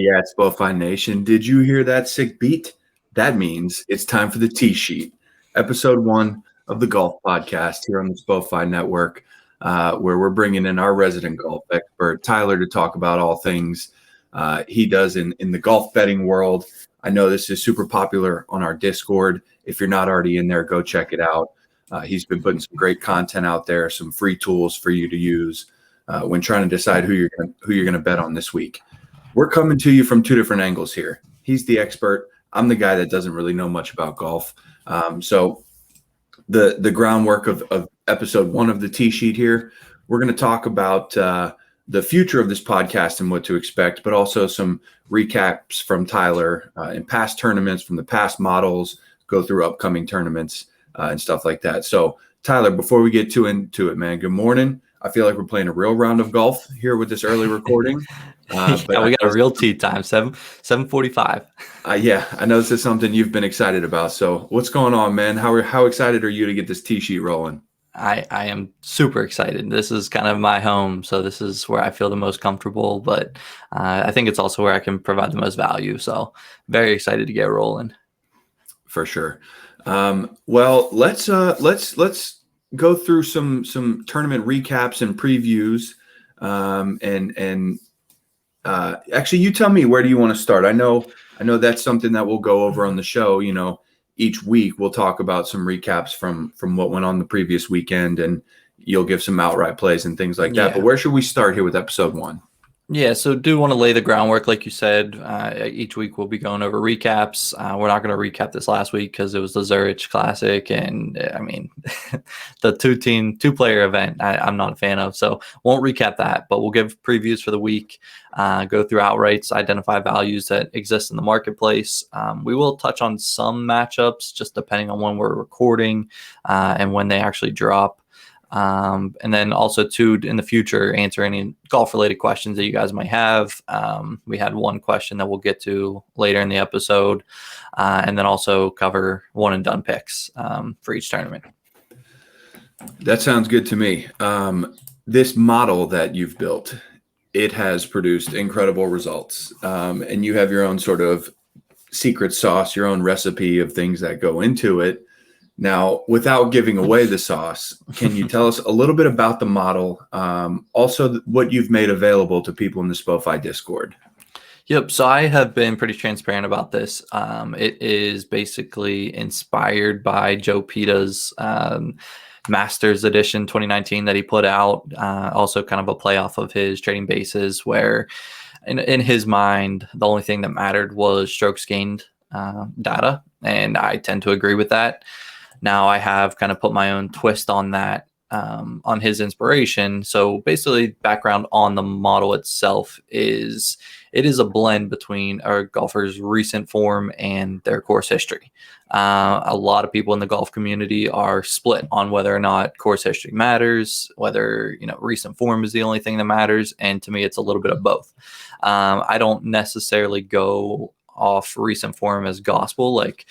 Yeah, it's SpoFi Nation. Did you hear that sick beat? That means it's time for the tee sheet, episode 1 of the golf podcast here on the SpoFi Network, where we're bringing in our resident golf expert, Tyler, to talk about all things he does in the golf betting world. I know this is super popular on our Discord. If you're not already in there, go check it out. He's been putting some great content out there, some free tools for you to use when trying to decide who you're gonna bet on this week. We're coming to you from two different angles here. He's the expert. I'm the guy that doesn't really know much about golf. So the groundwork of episode 1 of the tee sheet here, we're going to talk about the future of this podcast and what to expect, but also some recaps from Tyler in past tournaments, from the past models, go through upcoming tournaments and stuff like that. So Tyler, before we get too into it, man, good morning. I feel like we're playing a real round of golf here with this early recording. But we got a real tee time, 7:45. Yeah, I know this is something you've been excited about. So what's going on, man? How excited are you to get this tee sheet rolling? I am super excited. This is kind of my home, so this is where I feel the most comfortable, but I think it's also where I can provide the most value. So very excited to get rolling. For sure. Well, let's go through some tournament recaps and previews. Actually, you tell me, where do you want to start? I know that's something that we'll go over on the show. You know, each week we'll talk about some recaps from what went on the previous weekend, and you'll give some outright plays and things like that. But where should we start here with episode 1? Yeah, so do want to lay the groundwork, like you said. Each week we'll be going over recaps. We're not going to recap this last week because it was the Zurich Classic, and I mean, the two-player event I'm not a fan of, so won't recap that. But we'll give previews for the week, go through outrights, identify values that exist in the marketplace. We will touch on some matchups, just depending on when we're recording and when they actually drop. And then also in the future, answer any golf-related questions that you guys might have. We had one question that we'll get to later in the episode, and then also cover one-and-done picks for each tournament. That sounds good to me. This model that you've built, it has produced incredible results, and you have your own sort of secret sauce, your own recipe of things that go into it. Now, without giving away the sauce, can you tell us a little bit about the model? Also, what you've made available to people in the SpoFi Discord. Yep. So I have been pretty transparent about this. It is basically inspired by Joe Pita's Masters Edition 2019 that he put out. Also kind of a play off of his Trading Bases, where in his mind, the only thing that mattered was strokes gained data. And I tend to agree with that. Now I have kind of put my own twist on that, on his inspiration. So basically, background on the model itself is it is a blend between a golfer's recent form and their course history. A lot of people in the golf community are split on whether or not course history matters, whether recent form is the only thing that matters. And to me, it's a little bit of both. I don't necessarily go off recent form as gospel, like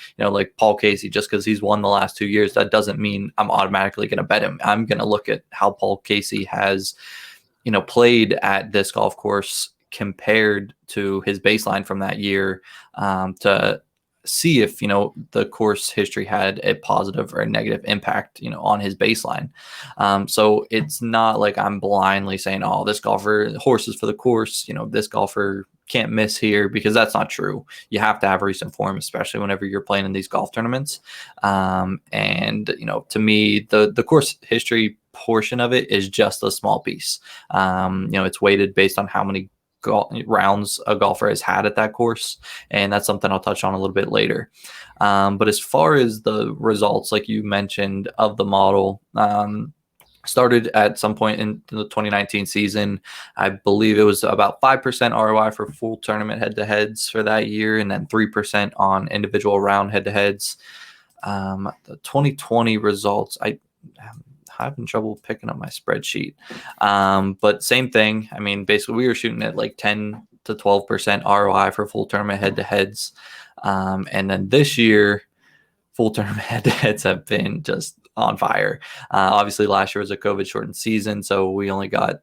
Paul Casey. Just because he's won the last 2 years, that doesn't mean I'm automatically going to bet him. I'm going to look at how Paul Casey has played at this golf course compared to his baseline from that year, to see if the course history had a positive or a negative impact on his baseline. So it's not like I'm blindly saying, oh, this golfer, horses for the course, this golfer can't miss here, because that's not true. You have to have recent form, especially whenever you're playing in these golf tournaments. And to me, the course history portion of it is just a small piece. It's weighted based on how many rounds a golfer has had at that course, and that's something I'll touch on a little bit later. But as far as the results, like you mentioned, of the model, started at some point in the 2019 season. I believe it was about 5% ROI for full tournament head-to-heads for that year, and then 3% on individual round head-to-heads. The 2020 results, I'm having trouble picking up my spreadsheet. But same thing. I mean, basically, we were shooting at like 10 to 12% ROI for full tournament head-to-heads. And then this year, full tournament head-to-heads have been just on fire. Obviously, last year was a COVID shortened season, so we only got,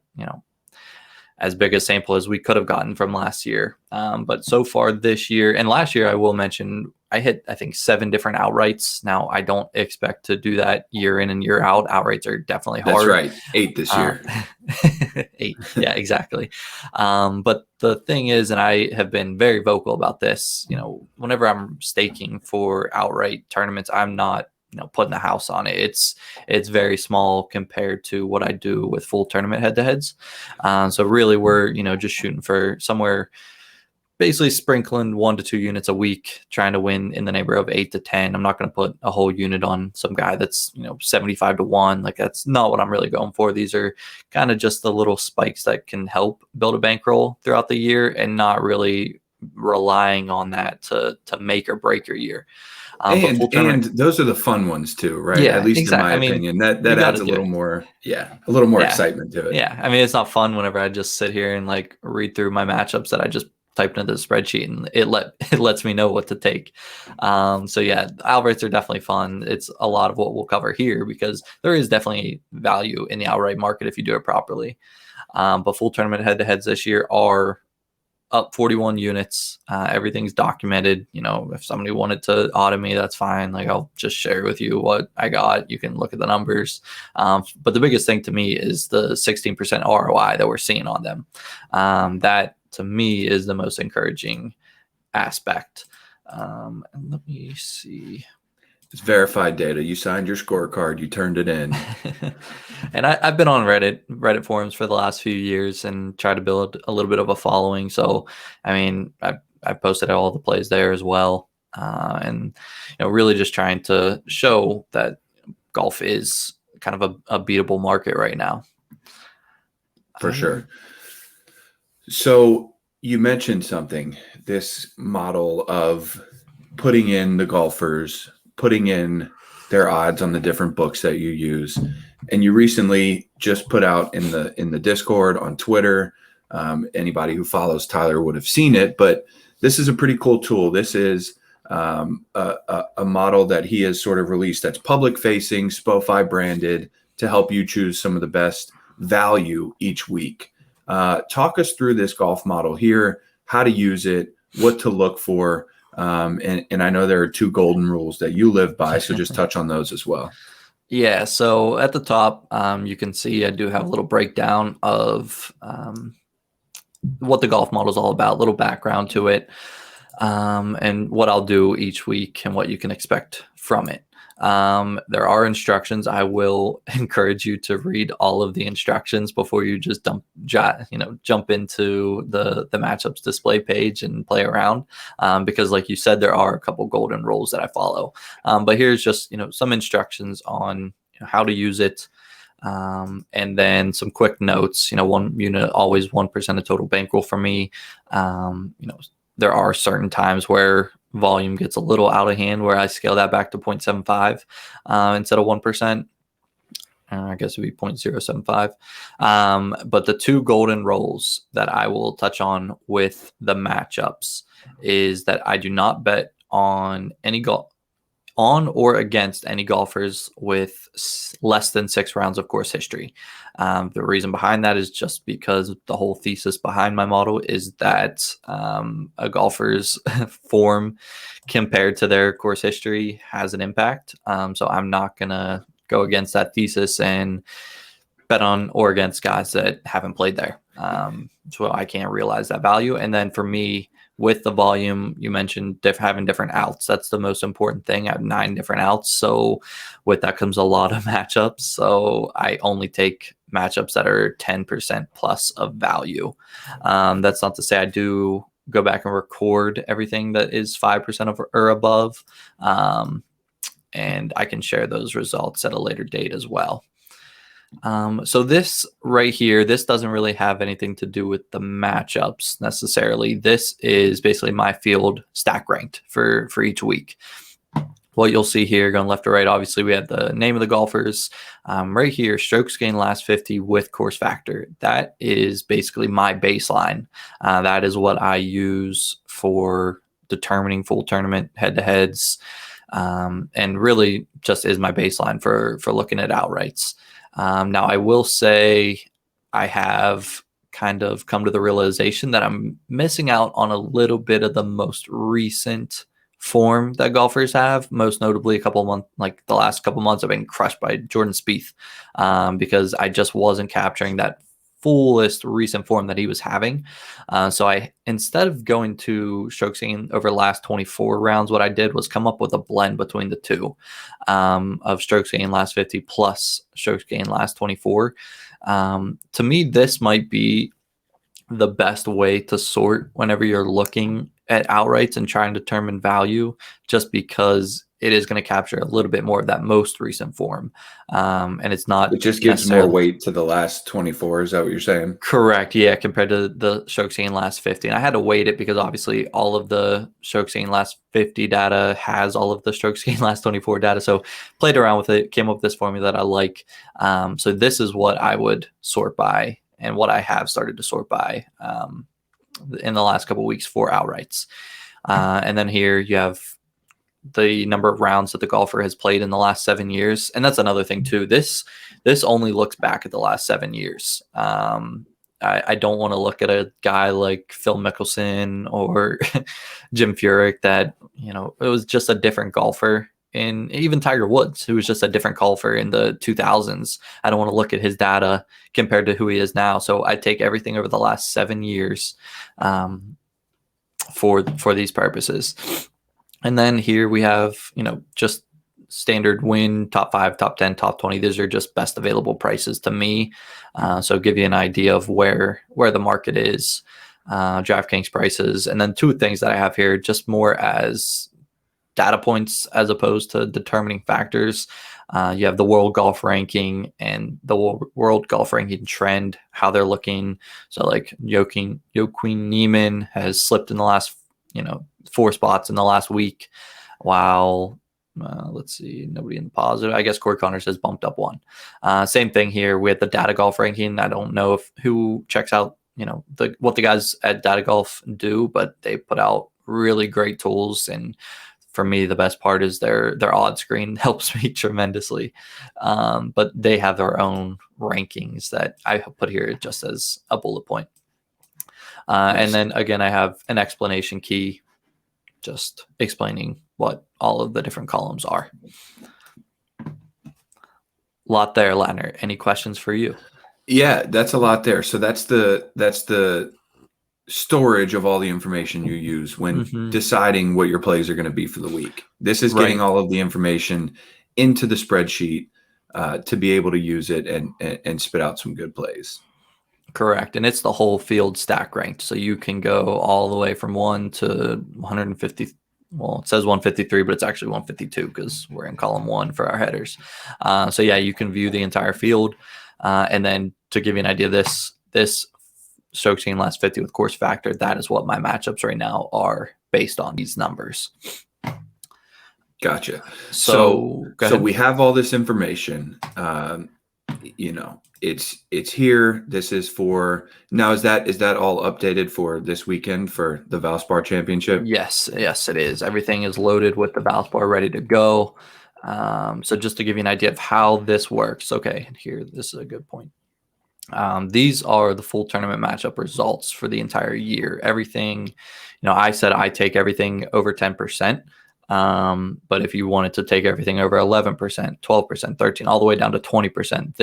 as big a sample as we could have gotten from last year. But so far this year and last year, I will mention I hit, I think, 7 different outrights. Now, I don't expect to do that year in and year out. Outrights are definitely hard. That's right. 8 this year. 8. Yeah, exactly. But the thing is, and I have been very vocal about this, whenever I'm staking for outright tournaments, I'm not, putting the house on it. It's very small compared to what I do with full tournament head-to-heads. So really we're, just shooting for somewhere, basically sprinkling 1 to 2 units a week, trying to win in the neighborhood of 8 to 10. I'm not going to put a whole unit on some guy that's 75 to 1. Like, that's not what I'm really going for. These are kind of just the little spikes that can help build a bankroll throughout the year, and not really relying on that to make or break your year. And those are the fun ones too, right? Yeah, at least exactly. in my opinion, that adds a little more, excitement to it. Yeah, I mean, it's not fun whenever I just sit here and like read through my matchups that I just typed into the spreadsheet, and it lets me know what to take. So yeah, outrights are definitely fun. It's a lot of what we'll cover here, because there is definitely value in the outright market if you do it properly. But full tournament head-to-heads this year are up 41 units. Everything's documented. If somebody wanted to audit me, that's fine. Like, I'll just share with you what I got. You can look at the numbers. But the biggest thing to me is the 16% ROI that we're seeing on them. That to me is the most encouraging aspect. And let me see. It's verified data. You signed your scorecard. You turned it in. And I've been on Reddit forums for the last few years and try to build a little bit of a following. So, I mean, I've posted all the plays there as well. And, really just trying to show that golf is kind of a beatable market right now. For sure. So you mentioned something, this model of putting in the golfers, putting in their odds on the different books that you use. And you recently just put out in the Discord, on Twitter, anybody who follows Tyler would have seen it, but this is a pretty cool tool. This is a model that he has sort of released that's public facing, SpoFi branded, to help you choose some of the best value each week. Talk us through this golf model here, how to use it, what to look for. And I know there are 2 golden rules that you live by, so just touch on those as well. Yeah, so at the top, you can see I do have a little breakdown of what the golf model is all about, a little background to it, and what I'll do each week and what you can expect from it. There are instructions. I will encourage you to read all of the instructions before you just jump into the matchups display page and play around. Because like you said, there are a couple golden rules that I follow. But here's just, some instructions on how to use it. And then some quick notes, 1 unit, always 1% of total bankroll for me. There are certain times where volume gets a little out of hand, where I scale that back to 0.75 instead of 1%. I guess it would be 0.075. But the 2 golden rules that I will touch on with the matchups is that I do not bet on or against any golfers with less than 6 rounds of course history. The reason behind that is just because the whole thesis behind my model is that a golfer's form compared to their course history has an impact. So I'm not going to go against that thesis and bet on or against guys that haven't played there. So I can't realize that value. And then for me, with the volume, you mentioned having different outs. That's the most important thing. I have 9 different outs. So with that comes a lot of matchups. So I only take matchups that are 10% plus of value. That's not to say I do go back and record everything that is 5% or above. And I can share those results at a later date as well. So this right here, this doesn't really have anything to do with the matchups necessarily. This is basically my field stack ranked for each week. What you'll see here, going left to right, obviously we have the name of the golfers. Right here, strokes gained last 50 with course factor. That is basically my baseline. That is what I use for determining full tournament head-to-heads, and really just is my baseline for looking at outrights. Now, I will say I have kind of come to the realization that I'm missing out on a little bit of the most recent form that golfers have. Most notably, the last couple months, I've been crushed by Jordan Spieth because I just wasn't capturing that fullest recent form that he was having. So I, instead of going to strokes gained over the last 24 rounds, what I did was come up with a blend between the two of strokes gained last 50 plus strokes gained last 24. To me, this might be the best way to sort whenever you're looking at outrights and trying to determine value, just because it is going to capture a little bit more of that most recent form. And it's not. It just gives more weight to the last 24. Is that what you're saying? Correct. Yeah. Compared to the strokes gained last 50. And I had to weight it because obviously all of the strokes gained last 50 data has all of the strokes gained last 24 data. So played around with it, came up with this formula that I like. So this is what I would sort by and what I have started to sort by in the last couple of weeks for outrights. And then here you have the number of rounds that the golfer has played in the last 7 years. And that's another thing too. This only looks back at the last 7 years. I don't want to look at a guy like Phil Mickelson or Jim Furyk that, it was just a different golfer. And even Tiger Woods, who was just a different golfer in the 2000s. I don't want to look at his data compared to who he is now. So I take everything over the last 7 years for these purposes. And then here we have, just standard win, top 5, top 10, top 20. These are just best available prices to me. So give you an idea of where the market is, DraftKings prices. And then two things that I have here, just more as data points as opposed to determining factors. You have the world golf ranking and the world golf ranking trend, how they're looking. So like Joaquin Niemann has slipped in the last 4 spots in the last week, while let's see, nobody in the positive. I guess Corey Connors has bumped up 1. Same thing here with the data golf ranking. I don't know who checks out what the guys at Data Golf do, but they put out really great tools. And for me, the best part is their odds screen helps me tremendously. But they have their own rankings that I put here just as a bullet point. And then again, I have an explanation key, just explaining what all of the different columns are. Lot there, Ladner. Any questions for you? Yeah, that's a lot there. So that's the storage of all the information you use when deciding what your plays are going to be for the week. This is getting all of the information into the spreadsheet to be able to use it and spit out some good plays. Correct. And it's the whole field stack ranked. So you can go all the way from 1 to 150. Well, it says 153, but it's actually 152 because we're in column 1 for our headers. So yeah, you can view the entire field. And then to give you an idea, this strokes gained last 50 with course factor, that is what my matchups right now are based on these numbers. Gotcha. So we have all this information. It's here. This is for now. Is that all updated for this weekend for the Valspar Championship? Yes, it is. Everything is loaded with the Valspar ready to go. So just to give you an idea of how this works. Okay, here, this is a good point. These are the full tournament matchup results for the entire year. Everything, I said I take everything over 10%. But if you wanted to take everything over 11%, 12%, 13%, all the way down to 20%,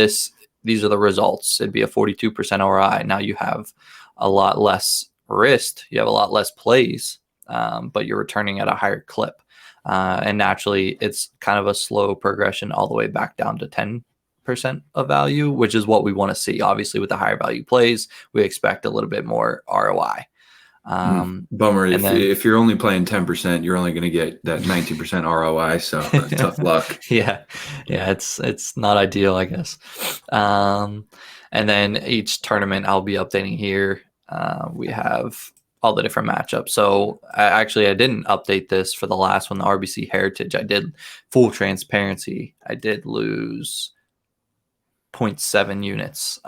these are the results. It'd be a 42% ROI. Now you have a lot less risk. You have a lot less plays, but you're returning at a higher clip. And naturally, it's kind of a slow progression all the way back down to 10% of value, which is what we want to see. Obviously, with the higher value plays, we expect a little bit more ROI. Bummer. If you're only playing 10%, you're only going to get that 19% ROI. So tough luck. Yeah. It's not ideal, I guess. And then each tournament I'll be updating here. We have all the different matchups. So I didn't update this for the last one, the RBC Heritage. I did full transparency. I did lose 0.7 units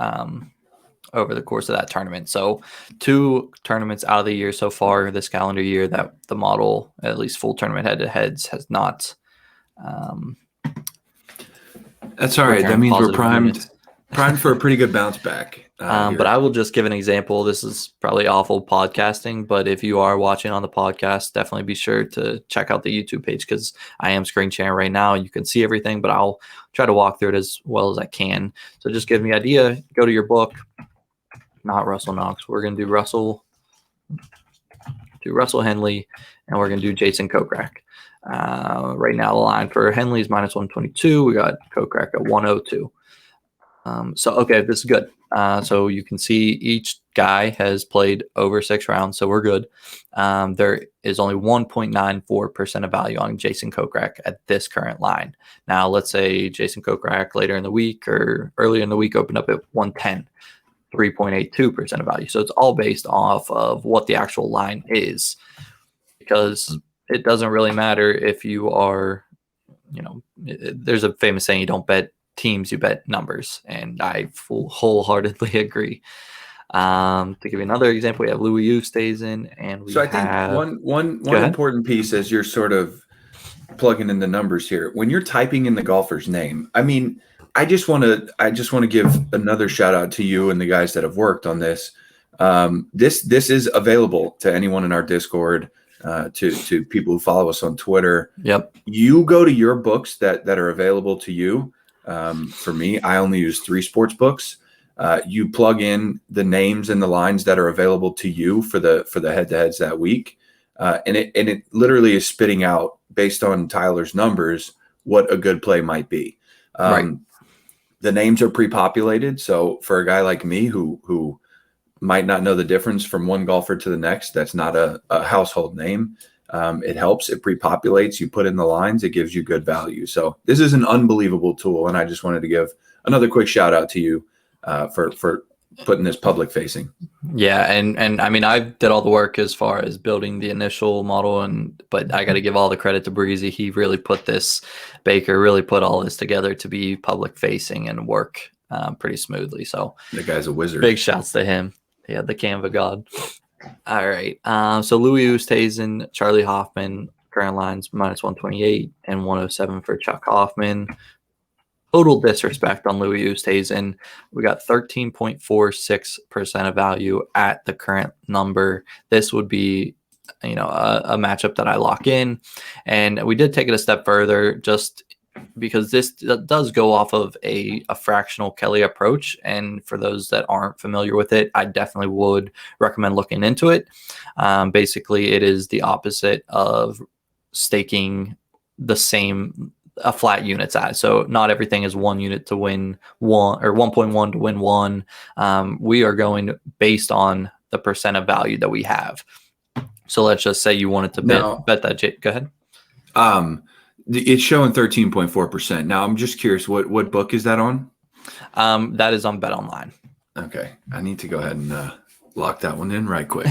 over the course of that tournament. So 2 tournaments out of the year so far this calendar year that the model, at least full tournament head-to-heads, has not. That's all right. That means we're primed for a pretty good bounce back. But I will just give an example. This is probably awful podcasting, but if you are watching on the podcast, definitely be sure to check out the YouTube page because I am screen sharing right now. You can see everything, but I'll try to walk through it as well as I can. So just give me an idea. Go to your book, not Russell Knox. We're going to do Russell Henley, and we're going to do Jason Kokrak. Right now, the line for Henley is -122. We got Kokrak at 102. Okay, this is good. So you can see each guy has played over 6 rounds, so we're good. There is only 1.94% of value on Jason Kokrak at this current line. Now, let's say Jason Kokrak later in the week or earlier in the week opened up at 110, 3.82% of value. So it's all based off of what the actual line is, because it doesn't really matter if you are, there's a famous saying, you don't bet teams, you bet numbers, and I wholeheartedly agree. To give you another example, we have Louis Oosthuizen, and we think one important piece as you're sort of plugging in the numbers here, when you're typing in the golfer's name, I mean, I just want to give another shout out to you and the guys that have worked on this. This is available to anyone in our Discord, to people who follow us on Twitter. Yep. You go to your books that are available to you. For me, I only use 3 sports books. You plug in the names and the lines that are available to you for the head-to-heads that week, and it literally is spitting out, based on Tyler's numbers, what a good play might be. Right. The names are pre-populated, so for a guy like me who might not know the difference from one golfer to the next, that's not a household name. It helps. It pre-populates. You put in the lines. It gives you good value. So this is an unbelievable tool, and I just wanted to give another quick shout out to you for putting this public facing. Yeah, and I mean, I did all the work as far as building the initial model, but I got to give all the credit to Breezy. He really Baker really put all this together to be public facing and work pretty smoothly. So the guy's a wizard. Big shouts to him. Yeah, the Canva god. All right. So Louis Oosthuizen, Charlie Hoffman, current lines -128 and 107 for Chuck Hoffman. Total disrespect on Louis Oosthuizen. We got 13.46% of value at the current number. This would be, a matchup that I lock in. And we did take it a step further just because this does go off of a fractional Kelly approach. And for those that aren't familiar with it, I definitely would recommend looking into it. Basically, it is the opposite of staking a flat unit size. So not everything is 1 unit to win 1 or 1.1 to win 1. We are going based on the percent of value that we have. So let's just say you wanted to bet that. Go ahead. It's showing 13.4%. Now I'm just curious, what book is that on? That is on Bet Online. Okay, I need to go ahead and lock that one in right quick.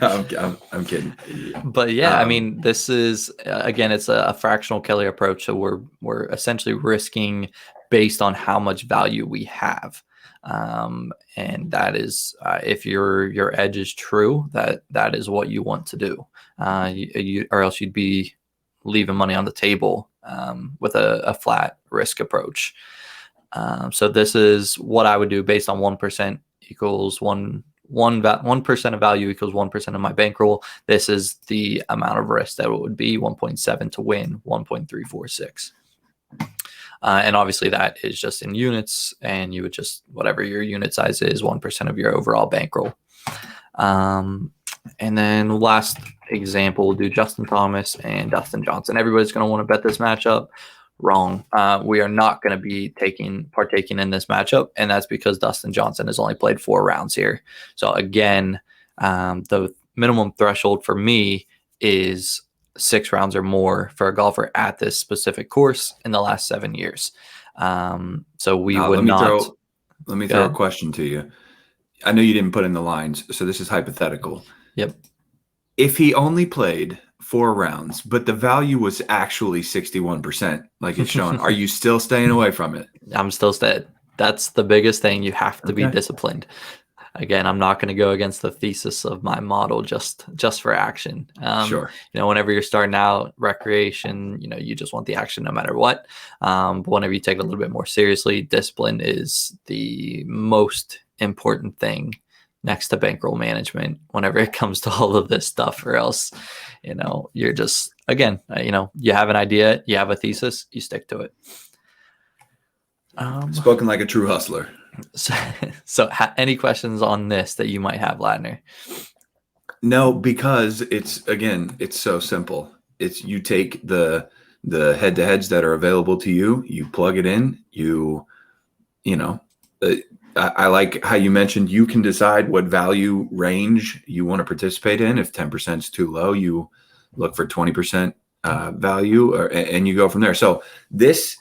No, I'm kidding. But yeah, I mean, this is again, it's a fractional Kelly approach. So we're essentially risking based on how much value we have, and that is if your edge is true, that is what you want to do, or else you'd be leaving money on the table with a flat risk approach. So this is what I would do based on 1% equals 1% of value equals 1% of my bankroll. This is the amount of risk that it would be 1.7 to win 1.346. And obviously that is just in units, and you would just, whatever your unit size is, 1% of your overall bankroll. And then last example, we'll do Justin Thomas and Dustin Johnson. Everybody's going to want to bet this matchup. Wrong. We are not going to be partaking in this matchup, and that's because Dustin Johnson has only played 4 rounds here. So again, the minimum threshold for me is 6 rounds or more for a golfer at this specific course in the last 7 years. So we would not. Let me throw a question to you. I know you didn't put in the lines, so this is hypothetical. Yep. If he only played 4 rounds, but the value was actually 61%, like it's shown, are you still staying away from it? I'm still staying. That's the biggest thing. You have to be disciplined. Again, I'm not going to go against the thesis of my model just for action. Sure. Whenever you're starting out recreation, you just want the action no matter what. But whenever you take it a little bit more seriously, discipline is the most important thing next to bankroll management whenever it comes to all of this stuff, or else, you're just, again, you have an idea, you have a thesis, you stick to it. Spoken like a true hustler. So any questions on this that you might have, Ladner? No, because it's so simple. It's you take the head-to-heads that are available to you, you plug it in, I like how you mentioned you can decide what value range you want to participate in. If 10% is too low, you look for 20% value, and you go from there. So this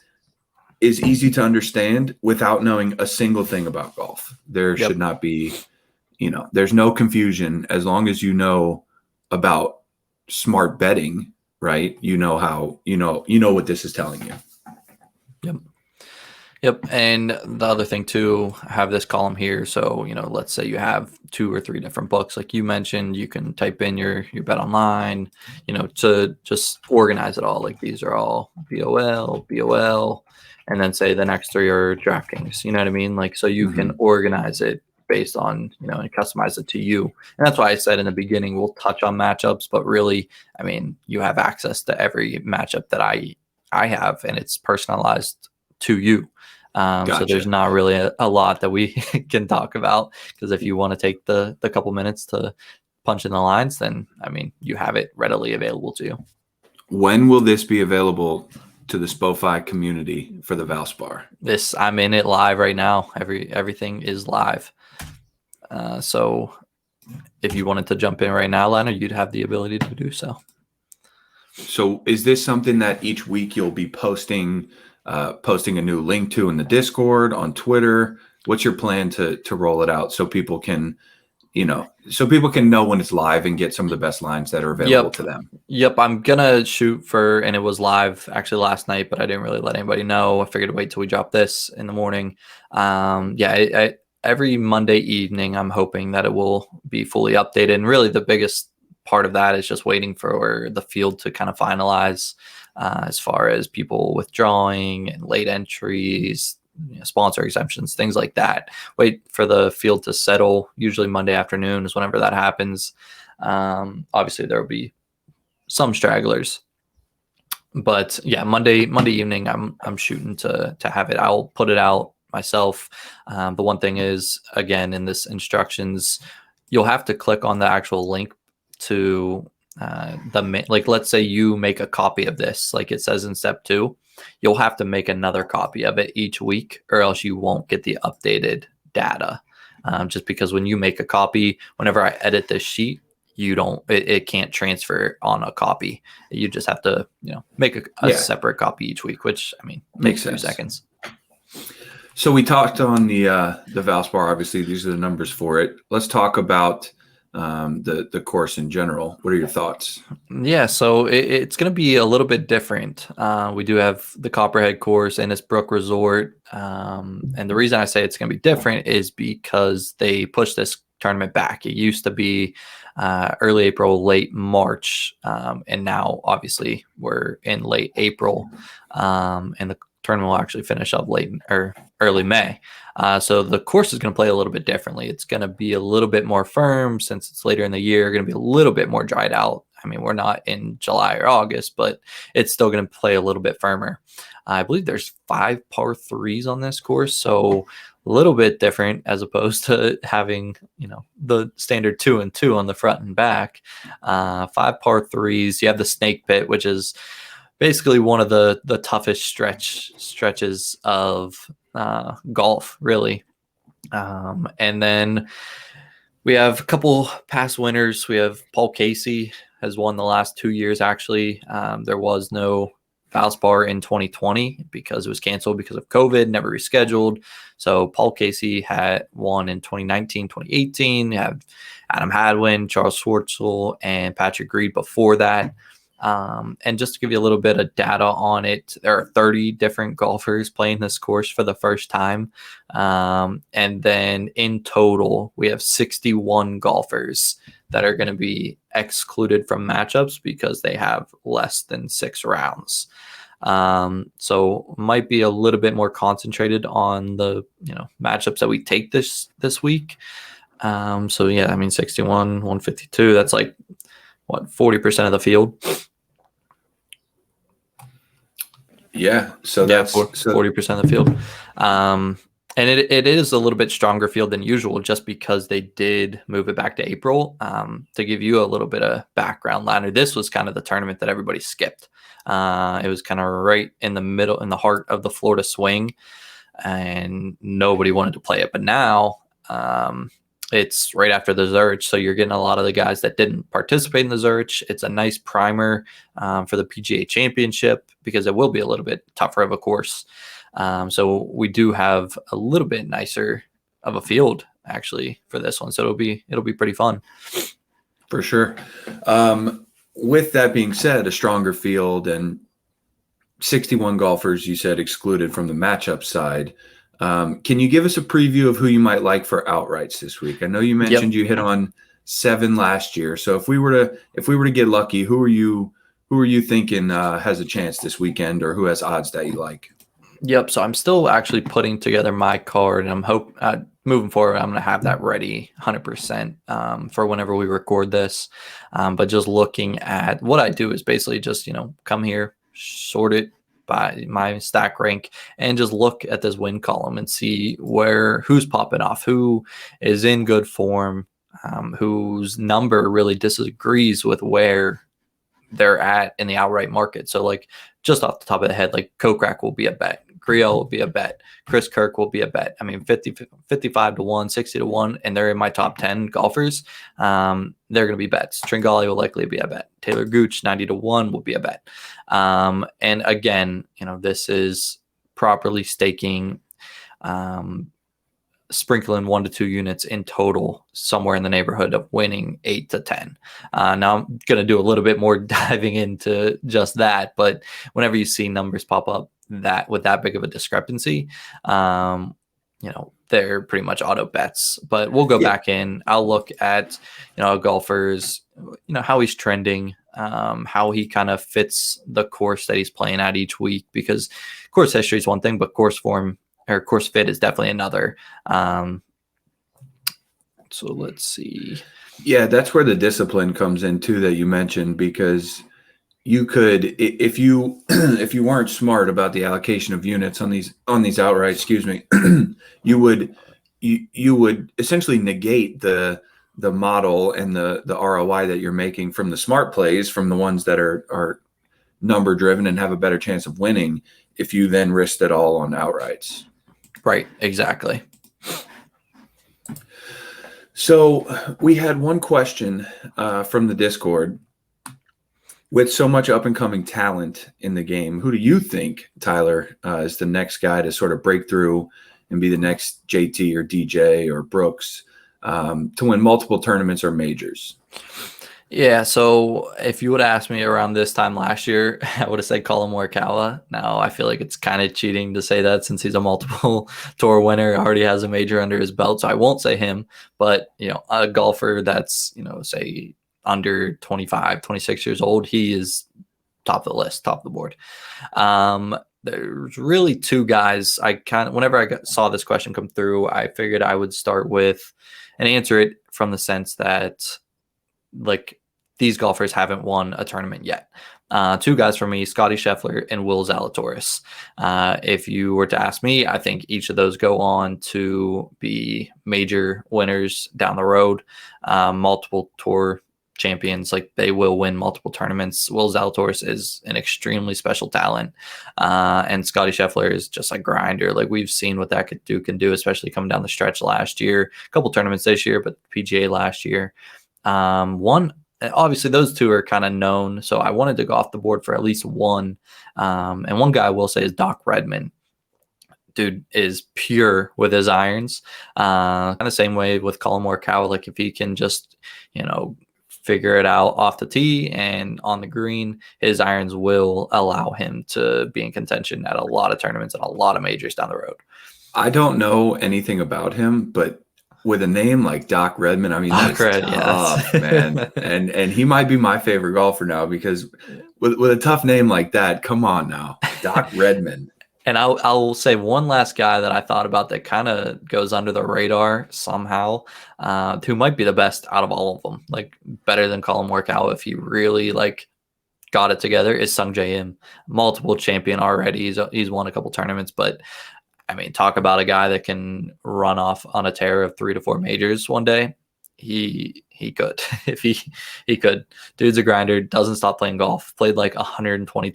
is easy to understand without knowing a single thing about golf. There should not be, there's no confusion as long as you know about smart betting, right? You know what this is telling you. Yep. And the other thing too, I have this column here. So, let's say you have 2 or 3 different books, like you mentioned, you can type in your bet online, to just organize it all. Like these are all BOL, and then say the next 3 are DraftKings. You know what I mean? Like, so you can organize it based on, and customize it to you. And that's why I said in the beginning, we'll touch on matchups, but really, you have access to every matchup that I have, and it's personalized to you. Gotcha. So there's not really a lot that we can talk about, because if you want to take the couple minutes to punch in the lines, then you have it readily available to you. When will this be available to the SpoFi community for the Valspar? I'm in it live right now. Everything is live. So if you wanted to jump in right now, Lana, you'd have the ability to do so. So is this something that each week you'll be posting a new link to in the Discord, on Twitter? What's your plan to roll it out so people can, know when it's live and get some of the best lines that are available to them? Yep. I'm going to shoot for, and it was live actually last night, but I didn't really let anybody know. I figured to wait till we drop this in the morning. Every Monday evening, I'm hoping that it will be fully updated. And really the biggest part of that is just waiting for the field to kind of finalize as far as people withdrawing and late entries, sponsor exemptions, things like that. Wait for the field to settle. Usually Monday afternoon is whenever that happens. Obviously there will be some stragglers, but yeah, Monday evening, I'm shooting to have it. I'll put it out myself. The one thing is, again, in this instructions, you'll have to click on the actual link to let's say you make a copy of this, like it says in step 2, you'll have to make another copy of it each week, or else you won't get the updated data. Just because when you make a copy, whenever I edit this sheet, it can't transfer on a copy. You just have to, make a separate copy each week, which makes 2 seconds. So we talked on the Valspar. Obviously, these are the numbers for it. Let's talk about the course in general. What are your thoughts? Yeah, so it's going to be a little bit different. We do have the Copperhead course and it's Brook Resort. And the reason I say it's going to be different is because they pushed this tournament back. It used to be early April, late March. And now obviously we're in late April. And the tournament will actually finish up early May. So the course is going to play a little bit differently. It's going to be a little bit more firm since it's later in the year, going to be a little bit more dried out. We're not in July or August, but it's still going to play a little bit firmer. I believe there's 5 par 3s on this course. So a little bit different as opposed to having, the standard 2 and 2 on the front and back. 5 par 3s. You have the snake pit, which is basically one of the toughest stretches of golf, really. And then we have a couple past winners. We have Paul Casey has won the last 2 years, actually. There was no Valspar in 2020 because it was canceled because of COVID, never rescheduled. So Paul Casey had won in 2019, 2018. You have Adam Hadwin, Charles Schwartzel, and Patrick Reed before that. And just to give you a little bit of data on it, there are 30 different golfers playing this course for the first time. And then in total, we have 61 golfers that are going to be excluded from matchups because they have less than 6 rounds. So might be a little bit more concentrated on the matchups that we take this week. So yeah, I memean 61, 152. That's like what 40% of the field. Yeah, so that's 40% of the field. And it is a little bit stronger field than usual just because they did move it back to April. To give you a little bit of background, Ladner, this was kind of the tournament that everybody skipped. It was kind of right in the middle, in the heart of the Florida swing, and nobody wanted to play it. But now it's right after the Zurich, so you're getting a lot of the guys that didn't participate in the Zurich. It's a nice primer for the PGA Championship because it will be a little bit tougher of a course. So we do have a little bit nicer of a field actually for this one. So it'll be pretty fun. For sure. With that being said, a stronger field and 61 golfers, you said, excluded from the matchup side. Can you give us a preview of who you might like for outrights this week? I know you mentioned you hit on 7 last year. So if we were to get lucky, who are you thinking has a chance this weekend, or who has odds that you like? Yep. So I'm still actually putting together my card, and I'm moving forward, I'm going to have that ready 100% for whenever we record this. But just looking at what I do is basically just, come here, sort it by my stack rank, and just look at this win column and see who's popping off, who is in good form, whose number really disagrees with where they're at in the outright market. So like just off the top of the head, like Kokrak will be a bet. Griel will be a bet. Chris Kirk will be a bet. I mean, 55 to 1, 60 to 1, and they're in my top 10 golfers. They're going to be bets. Tringali will likely be a bet. Taylor Gooch, 90 to 1 will be a bet. And again, this is properly staking, sprinkling 1 to 2 units in total, somewhere in the neighborhood of winning 8 to 10. Now I'm going to do a little bit more diving into just that, but whenever you see numbers pop up that with that big of a discrepancy, they're pretty much auto bets. But we'll go back in. I'll look at golfers, how he's trending, how he kind of fits the course that he's playing at each week, because course history is one thing, but course form or course fit is definitely another. So let's see. Yeah, that's where the discipline comes in too, that you mentioned, because you could, if you weren't smart about the allocation of units on these outright, you would essentially negate the model and the ROI that you're making from the smart plays, from the ones that are number driven and have a better chance of winning, if you then risked it all on outrights. Right, exactly. So we had one question from the Discord. With so much up-and-coming talent in the game, who do you think, Tyler, is the next guy to sort of break through and be the next JT or DJ or Brooks to win multiple tournaments or majors? Yeah, so if you would have asked me around this time last year, I would have said Collin Morikawa. Now, I feel like it's kind of cheating to say that since he's a multiple tour winner, already has a major under his belt, so I won't say him. But, a golfer that's, say under 25, 26 years old, he is top of the list, top of the board. There's really 2 guys. Whenever I saw this question come through, I figured I would start with and answer it from the sense that, like, these golfers haven't won a tournament yet. 2 guys for me, Scotty Scheffler and Will Zalatoris. If you were to ask me, I think each of those go on to be major winners down the road, multiple tour champions. Like, they will win multiple tournaments. Will Zalatoris is an extremely special talent, and Scotty Scheffler is just a grinder. Like, we've seen what that can do, especially coming down the stretch last year. A couple tournaments this year, but PGA last year. Obviously those 2 are kind of known, so I wanted to go off the board for at least one. And one guy I will say is Doc Redman. Dude is pure with his irons. Kind of same way with Collin Morikawa. Like, if he can just, figure it out off the tee and on the green, his irons will allow him to be in contention at a lot of tournaments and a lot of majors down the road. I don't know anything about him, but with a name like Doc Redman, I mean, that's tough, man. And he might be my favorite golfer now, because with a tough name like that, come on now. Doc Redman. And I'll say one last guy that I thought about that kind of goes under the radar somehow, who might be the best out of all of them, like better than Colin Morikawa if he really like got it together, is Sung Jae Im. Multiple champion already. He's won a couple tournaments, but I mean, talk about a guy that can run off on a tear of 3 to 4 majors one day. He could if he could. Dude's a grinder, doesn't stop playing golf. Played like 120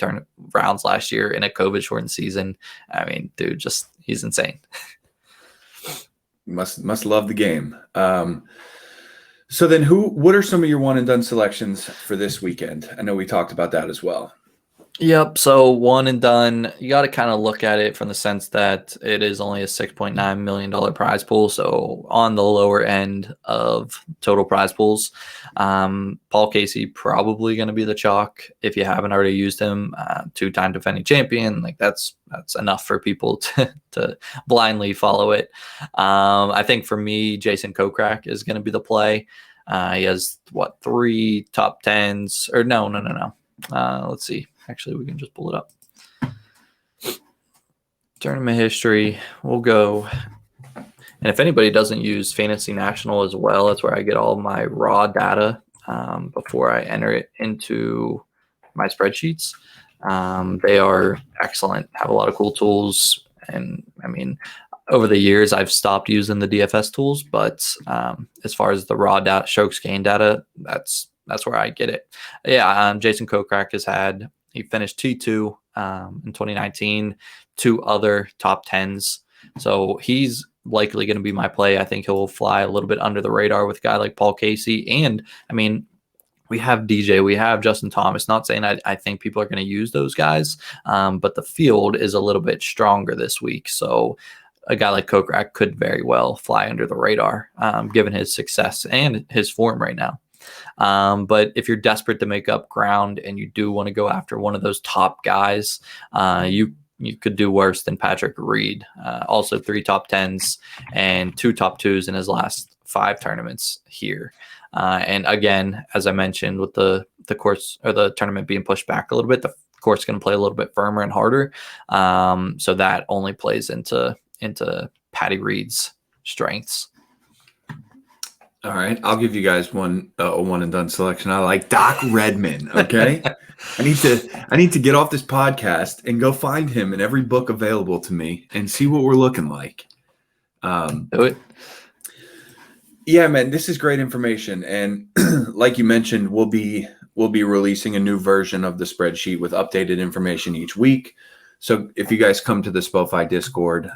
rounds last year in a COVID shortened season. I mean, dude, just he's insane. Must love the game. So then what are some of your one and done selections for this weekend? I know we talked about that as well. Yep. So one and done, you got to kind of look at it from the sense that it is only a $6.9 million prize pool. So on the lower end of total prize pools. Paul Casey probably going to be the chalk if you haven't already used him. 2-time defending champion. Like that's enough for people to blindly follow it. I think for me, Jason Kokrak is going to be the play. He has 3 top 10s or no. Let's see. Actually, we can just pull it up. Tournament history. We'll go. And if anybody doesn't use Fantasy National as well, that's where I get all my raw data before I enter it into my spreadsheets. They are excellent, have a lot of cool tools. And I mean, over the years, I've stopped using the DFS tools, but as far as the raw data, strokes gain data, that's where I get it. Yeah, Jason Kokrak he finished T2 in 2019, 2 other top 10s. So he's likely going to be my play. I think he'll fly a little bit under the radar with a guy like Paul Casey. And I mean, we have DJ, we have Justin Thomas. Not saying I think people are going to use those guys, but the field is a little bit stronger this week. So a guy like Kokrak could very well fly under the radar, given his success and his form right now. But if you're desperate to make up ground and you do want to go after one of those top guys, you could do worse than Patrick Reed. Also 3 top 10s and 2 top 2s in his last 5 tournaments here. And again, as I mentioned, with the course or the tournament being pushed back a little bit, the course is going to play a little bit firmer and harder. So that only plays into Patty Reed's strengths. All right, I'll give you guys a one and done selection. I like Doc Redman. Okay, I need to get off this podcast and go find him in every book available to me and see what we're looking like. Do it. Yeah, man, this is great information, and like you mentioned, we'll be releasing a new version of the spreadsheet with updated information each week. So if you guys come to the SpoFi Discord,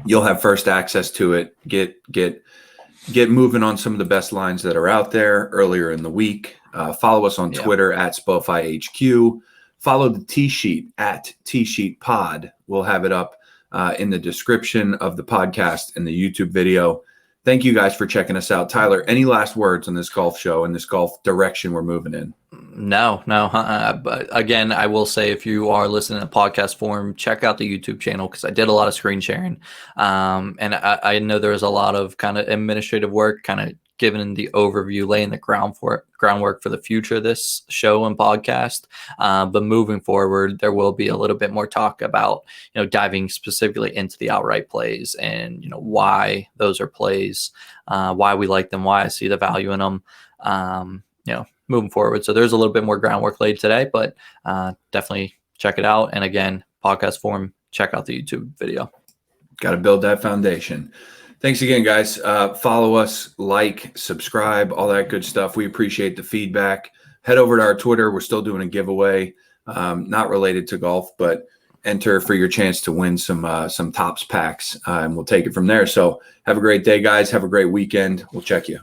you'll have first access to it. Get moving on some of the best lines that are out there earlier in the week. Follow us on Twitter at SpoFi HQ. Follow the T-Sheet at T-Sheet Pod. We'll have it up in the description of the podcast and the YouTube video. Thank you guys for checking us out. Tyler, any last words on this golf show and this golf direction we're moving in? No. But again, I will say if you are listening in podcast form, check out the YouTube channel because I did a lot of screen sharing. And I know there was a lot of kind of administrative work, kind of giving the overview, laying the groundwork for the future of this show and podcast. But moving forward, there will be a little bit more talk about, diving specifically into the outright plays and, why those are plays, why we like them, why I see the value in them, moving forward. So there's a little bit more groundwork laid today, but definitely check it out. And again, podcast form, check out the YouTube video. Got to build that foundation. Thanks again, guys. Follow us, like, subscribe, all that good stuff. We appreciate the feedback. Head over to our Twitter. We're still doing a giveaway, not related to golf, but enter for your chance to win some Topps packs, and we'll take it from there. So have a great day, guys. Have a great weekend. We'll check you.